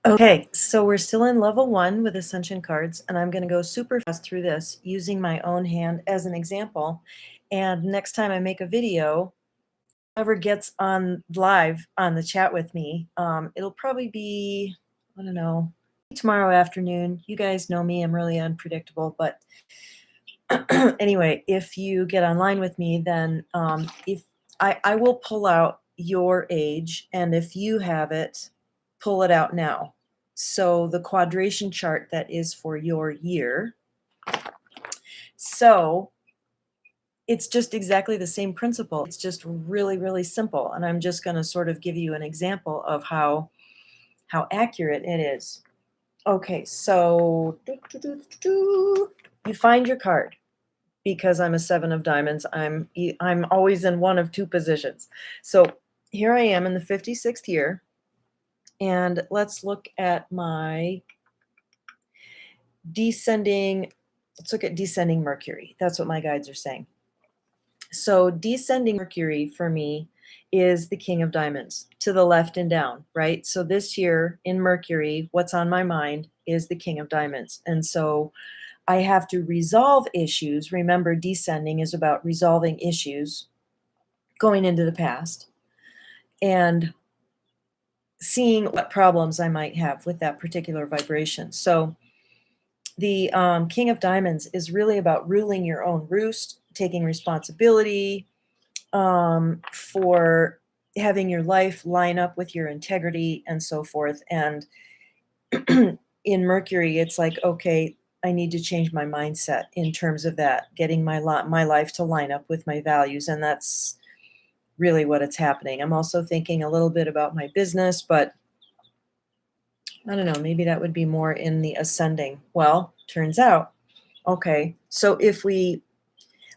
Okay, so we're still in level 1 with Ascension cards, and I'm going to go super fast through this using my own hand as an example. And next time I make a video, whoever gets on live on the chat with me, it'll probably be, I don't know, tomorrow afternoon. You guys know me, I'm really unpredictable, but anyway, if you get online with me, then if I will pull out your age, and if you have it, pull it out now. So the quadration chart that is for your year. So it's just exactly the same principle. It's just really, really simple. And I'm just going to sort of give you an example of how accurate it is. Okay, so you find your card. Because I'm a 7 of diamonds, I'm always in one of two positions. So here I am in the 56th year, and let's look at my descending. Let's look at descending Mercury. That's what my guides are saying. So descending Mercury for me is the King of Diamonds, to the left and down, right? So this year in Mercury, what's on my mind is the King of Diamonds. And so I have to resolve issues. Remember, descending is about resolving issues going into the past and seeing what problems I might have with that particular vibration. So the King of Diamonds is really about ruling your own roost, taking responsibility for having your life line up with your integrity and so forth. And in Mercury, it's like, okay, I need to change my mindset in terms of that, getting my life to line up with my values. And that's really what it's happening. I'm also thinking a little bit about my business, but I don't know, maybe that would be more in the ascending. Well, turns out, okay, so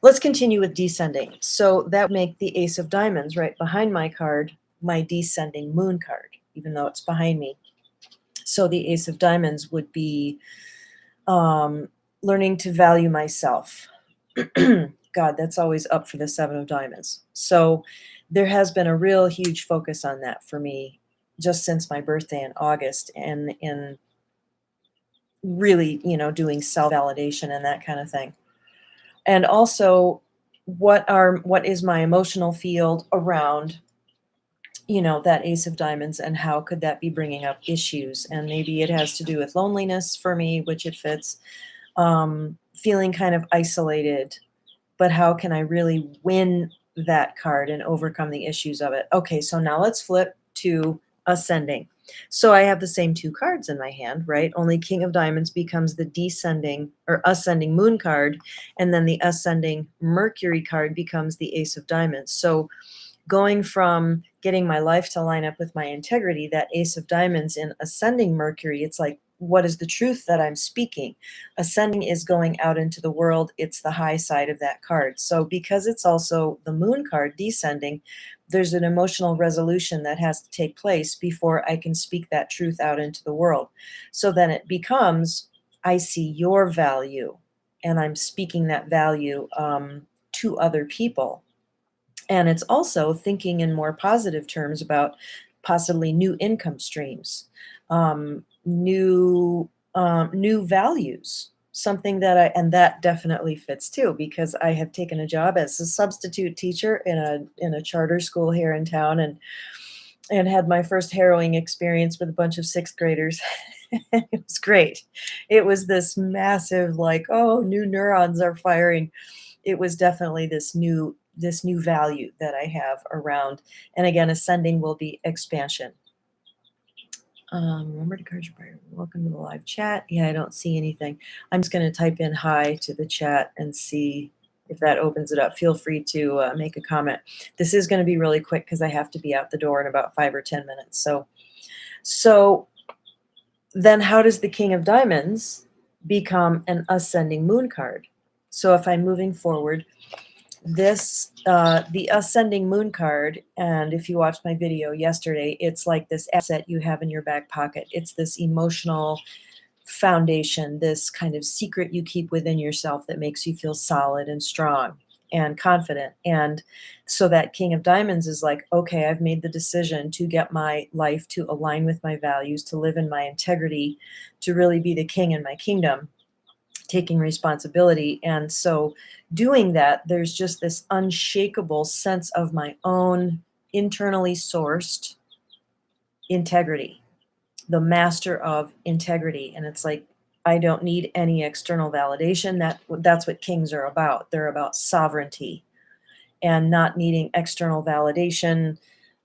let's continue with descending. So that would make the Ace of Diamonds right behind my card, my descending moon card, even though it's behind me. So the Ace of Diamonds would be learning to value myself. God, that's always up for the 7 of Diamonds. So there has been a real huge focus on that for me just since my birthday in August, and in really, doing self-validation and that kind of thing. And also what is my emotional field around that Ace of Diamonds, and how could that be bringing up issues? And maybe it has to do with loneliness for me, which it fits. Feeling kind of isolated, but how can I really win that card and overcome the issues of it? Okay, so now let's flip to ascending. So I have the same two cards in my hand, right? Only King of Diamonds becomes the descending or ascending moon card, and then the ascending Mercury card becomes the Ace of Diamonds. So going from getting my life to line up with my integrity, that Ace of Diamonds in ascending Mercury, it's like, what is the truth that I'm speaking? Ascending is going out into the world. It's the high side of that card. So because it's also the moon card descending, there's an emotional resolution that has to take place before I can speak that truth out into the world. So then it becomes, I see your value, and I'm speaking that value to other people. And it's also thinking in more positive terms about possibly new income streams, new values, something and that definitely fits too, because I have taken a job as a substitute teacher in a charter school here in town, and had my first harrowing experience with a bunch of sixth graders. It was great. It was this massive, like, oh, new neurons are firing. It was definitely this new value that I have around. And again, ascending will be expansion. Remember to encourage prayer. Welcome to the live chat. Yeah, I don't see anything. I'm just going to type in hi to the chat and see if that opens it up. Feel free to make a comment. This is going to be really quick because I have to be out the door in about 5 or 10 minutes. So then how does the King of Diamonds become an ascending moon card? So if I'm moving forward, the ascending moon card, and if you watched my video yesterday, it's like this asset you have in your back pocket. It's this emotional foundation, this kind of secret you keep within yourself that makes you feel solid and strong. and confident. And so that King of Diamonds is like, okay, I've made the decision to get my life to align with my values, to live in my integrity, to really be the king in my kingdom, taking responsibility. And so doing that, there's just this unshakable sense of my own internally sourced integrity, the master of integrity. And it's like, I don't need any external validation. That's what kings are about. They're about sovereignty and not needing external validation,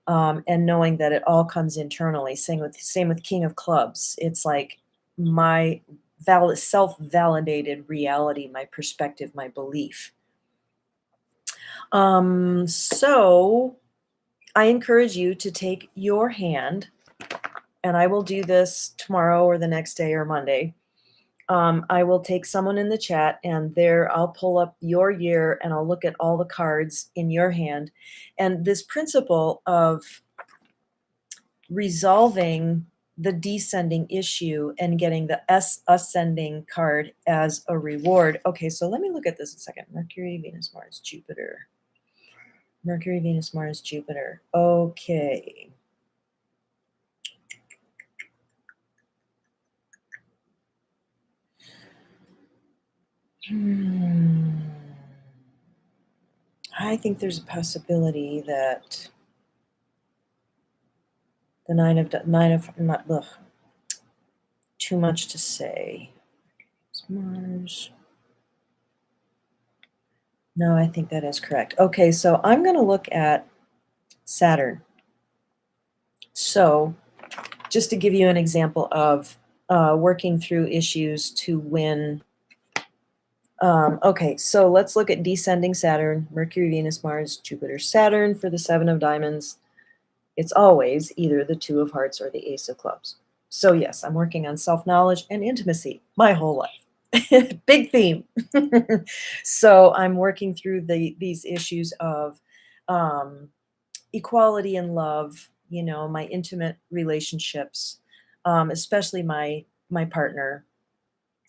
and knowing that it all comes internally. Same with King of Clubs. It's like my self-validated reality, my perspective, my belief. So I encourage you to take your hand, and I will do this tomorrow or the next day or Monday. I will take someone in the chat, and there I'll pull up your year and I'll look at all the cards in your hand. And this principle of resolving the descending issue and getting the ascending card as a reward. Okay, so let me look at this a second. Mercury, Venus, Mars, Jupiter. Mercury, Venus, Mars, Jupiter. Okay. I think there's a possibility that the too much to say. Mars. No, I think that is correct. Okay, so I'm going to look at Saturn. So just to give you an example of working through issues to win. Okay, so let's look at descending Saturn, Mercury, Venus, Mars, Jupiter, Saturn for the Seven of Diamonds. It's always either the Two of Hearts or the Ace of Clubs. So yes, I'm working on self-knowledge and intimacy my whole life. Big theme. So I'm working through these issues of equality and love, my intimate relationships, especially my partner.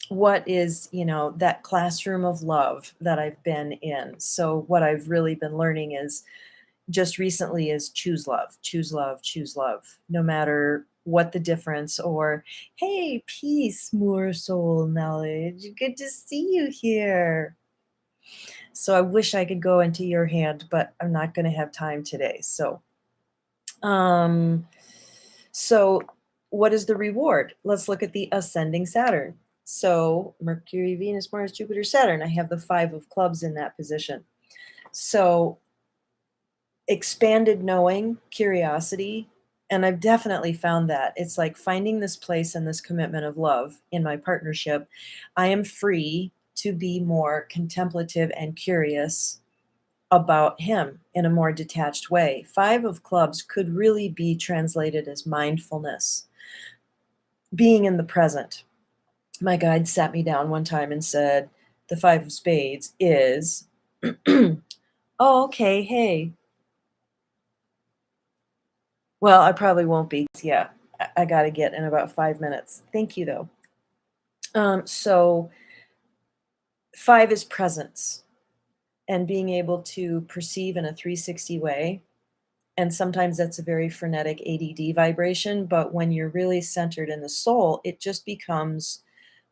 What is, that classroom of love that I've been in. So what I've really been learning is just recently is choose love, choose love, choose love, no matter what the difference. Or, hey, peace, more soul knowledge. Good to see you here. So I wish I could go into your hand, but I'm not going to have time today. So what is the reward? Let's look at the ascending Saturn. So Mercury, Venus, Mars, Jupiter, Saturn. I have the Five of Clubs in that position. So expanded knowing, curiosity, and I've definitely found that. It's like finding this place and this commitment of love in my partnership. I am free to be more contemplative and curious about him in a more detached way. Five of Clubs could really be translated as mindfulness, being in the present. My guide sat me down one time and said, the Five of Spades is, oh, okay, hey. Well, I probably won't be. Yeah, I got to get in about 5 minutes. Thank you, though. So five is presence and being able to perceive in a 360 way. And sometimes that's a very frenetic ADD vibration, but when you're really centered in the soul, it just becomes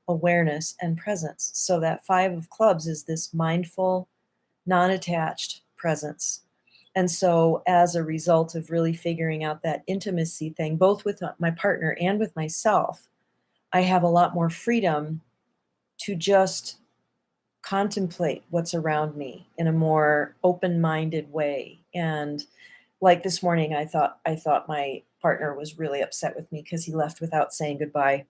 awareness and presence. So that Five of Clubs is this mindful, non-attached presence. And so as a result of really figuring out that intimacy thing, both with my partner and with myself, I have a lot more freedom to just contemplate what's around me in a more open-minded way. And like this morning, I thought my partner was really upset with me because he left without saying goodbye.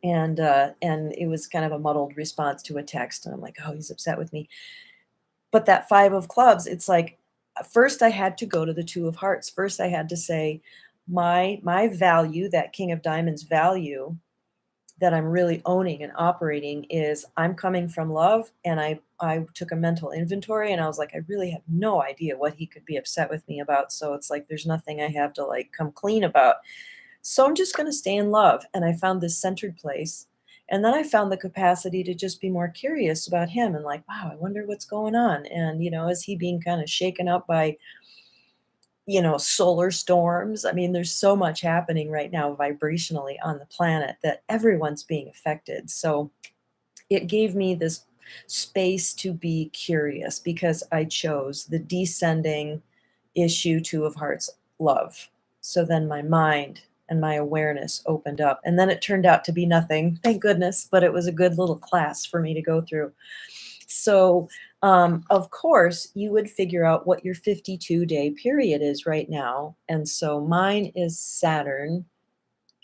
And it was kind of a muddled response to a text. And I'm like, oh, he's upset with me. But that Five of Clubs, it's like, first I had to go to the Two of Hearts. First I had to say, my value, that King of Diamonds value that I'm really owning and operating is I'm coming from love. And I took a mental inventory and I was like, I really have no idea what he could be upset with me about. So it's like, there's nothing I have to like come clean about. So I'm just going to stay in love. And I found this centered place. And then I found the capacity to just be more curious about him and like, wow, I wonder what's going on. And, is he being kind of shaken up by, solar storms? I mean, there's so much happening right now vibrationally on the planet that everyone's being affected. So it gave me this space to be curious because I chose the descending issue 2 of hearts, love. So then my mind and my awareness opened up, and then it turned out to be nothing, thank goodness, but it was a good little class for me to go through. So, of course, you would figure out what your 52-day period is right now, and so mine is Saturn,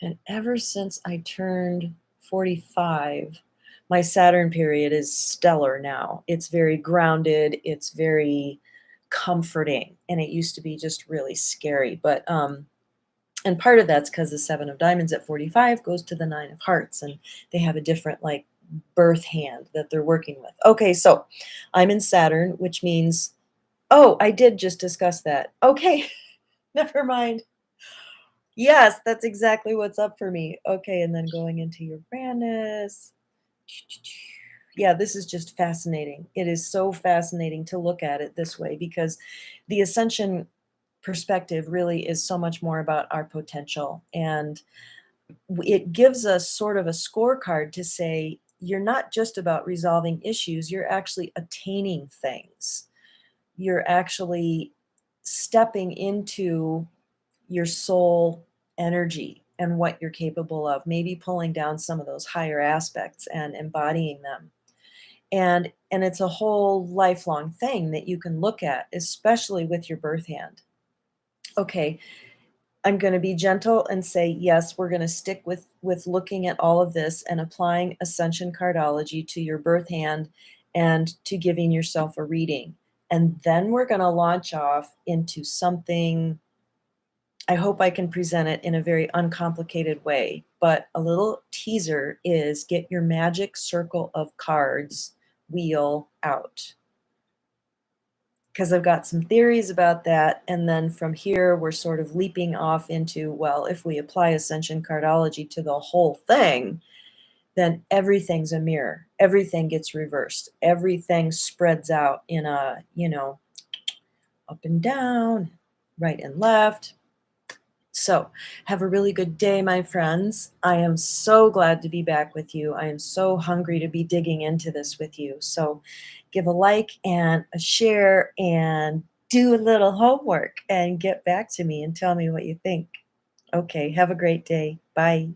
and ever since I turned 45, my Saturn period is stellar now. It's very grounded, it's very comforting, and it used to be just really scary. But and part of that's because the 7 of diamonds at 45 goes to the 9 of hearts, and they have a different like birth hand that they're working with. Okay, so I'm in Saturn, which means, oh, I did just discuss that. Okay, never mind. Yes, that's exactly what's up for me. Okay, and then going into Uranus. Yeah, this is just fascinating. It is so fascinating to look at it this way because the Ascension perspective really is so much more about our potential. And it gives us sort of a scorecard to say, you're not just about resolving issues, you're actually attaining things. You're actually stepping into your soul energy and what you're capable of, maybe pulling down some of those higher aspects and embodying them. And it's a whole lifelong thing that you can look at, especially with your birth hand. Okay, I'm going to be gentle and say yes, we're going to stick with looking at all of this and applying ascension cardology to your birth hand and to giving yourself a reading. And then we're going to launch off into something. I hope I can present it in a very uncomplicated way, but a little teaser is get your magic circle of cards wheel out. Because I've got some theories about that. And then from here, we're sort of leaping off into, well, if we apply ascension cardology to the whole thing, then everything's a mirror. Everything gets reversed. Everything spreads out in a, up and down, right and left. So, have a really good day, my friends. I am so glad to be back with you. I am so hungry to be digging into this with you. So, give a like and a share and do a little homework and get back to me and tell me what you think. Okay, have a great day. Bye.